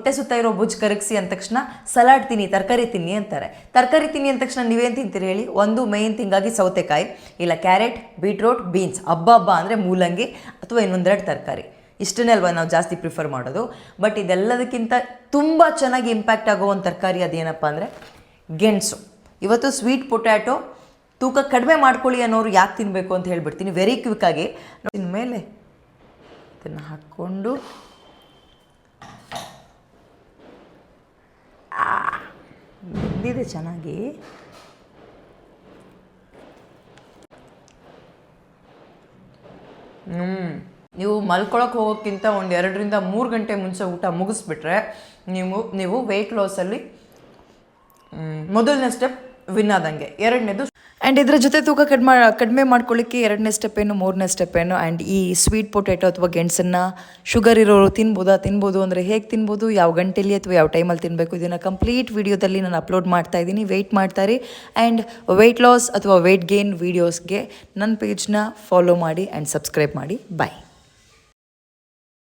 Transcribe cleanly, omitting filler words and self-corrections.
ಹೊಟ್ಟೆ ಸುತ್ತ ಇರೋ ಬುಜ್ ಕರಗಿಸಿ ಅಂದ ತಕ್ಷಣ ಸಲಾಡ್ ತಿನ್ನಿ, ತರಕಾರಿ ತಿನ್ನಿ ಅಂತಾರೆ. ತರಕಾರಿ ತಿನ್ನಿ ಅಂದ ತಕ್ಷಣ ನೀವೇನು ತಿಂತೀರಿ ಹೇಳಿ? ಒಂದು ಮೇಯ್ನ್ ತಿಂಗಾಗಿ ಸೌತೆಕಾಯಿ, ಇಲ್ಲ ಕ್ಯಾರೆಟ್, ಬೀಟ್ರೋಟ್, ಬೀನ್ಸ್, ಹಬ್ಬ ಅಂದರೆ ಮೂಲಂಗಿ ಅಥವಾ ಇನ್ನೊಂದೆರಡು ತರಕಾರಿ. ಇಷ್ಟನ್ನೇ ಅಲ್ವಾ ನಾವು ಜಾಸ್ತಿ ಪ್ರಿಫರ್ ಮಾಡೋದು. ಬಟ್ ಇದೆಲ್ಲದಕ್ಕಿಂತ ತುಂಬ ಚೆನ್ನಾಗಿ ಇಂಪ್ಯಾಕ್ಟ್ ಆಗೋ ಒಂದು ತರಕಾರಿ ಅದೇನಪ್ಪ ಅಂದರೆ ಗೆಣಸು. ಇವತ್ತು ಸ್ವೀಟ್ ಪೊಟ್ಯಾಟೊ ತೂಕ ಕಡಿಮೆ ಮಾಡ್ಕೊಳ್ಳಿ ಅನ್ನೋರು ಯಾಕೆ ತಿನ್ನಬೇಕು ಅಂತ ಹೇಳ್ಬಿಡ್ತೀನಿ ವೆರಿ ಕ್ವಿಕ್ಕಾಗಿ. ಇನ್ಮೇಲೆ ಇದನ್ನು ಹಾಕ್ಕೊಂಡು ಬೆಂದಿದೆ ಚೆನ್ನಾಗಿ. ನೀವು ಮಲ್ಕೊಳಕ್ಕೆ ಹೋಗೋಕ್ಕಿಂತ ಒಂದು 2 ರಿಂದ 3 ಗಂಟೆ ಮುಂಚೆ ಊಟ ಮುಗಿಸ್ಬಿಟ್ರೆ ನೀವು ವೆಯ್ಟ್ ಲಾಸಲ್ಲಿ ಮೊದಲನೇ ಸ್ಟೆಪ್ ವಿನ್ ಆದಂಗೆ. ಎರಡನೇದು ಆ್ಯಂಡ್ ಇದರ ಜೊತೆ ತೂಕ ಕಡಿಮೆ ಮಾಡ್ಕೊಳ್ಳಿಕ್ಕೆ 2ನೇ ಸ್ಟೆಪ್ ಏನು, 3ನೇ ಸ್ಟೆಪ್ ಏನು. ಆ್ಯಂಡ್ ಈ ಸ್ವೀಟ್ ಪೊಟ್ಯಾಟೊ ಅಥವಾ ಗೆಣಸನ್ನು ಶುಗರ್ ಇರೋರು ತಿನ್ಬೋದು ಅಂದರೆ ಹೇಗೆ ತಿನ್ಬೋದು, ಯಾವ ಗಂಟೆಲಿ ಅಥವಾ ಯಾವ ಟೈಮಲ್ಲಿ ತಿನ್ನಬೇಕು, ಇದನ್ನು ಕಂಪ್ಲೀಟ್ ವೀಡಿಯೋದಲ್ಲಿ ನಾನು ಅಪ್ಲೋಡ್ ಮಾಡ್ತಾ ಇದ್ದೀನಿ. ವೆಯ್ಟ್ ಮಾಡ್ತಾಯಿರಿ. ಆ್ಯಂಡ್ ವೆಯ್ಟ್ ಲಾಸ್ ಅಥವಾ ವೆಯ್ಟ್ ಗೇನ್ ವೀಡಿಯೋಸ್ಗೆ ನನ್ನ ಪೇಜ್ನ ಫಾಲೋ ಮಾಡಿ ಆ್ಯಂಡ್ ಸಬ್ಸ್ಕ್ರೈಬ್ ಮಾಡಿ. ಬಾಯ್.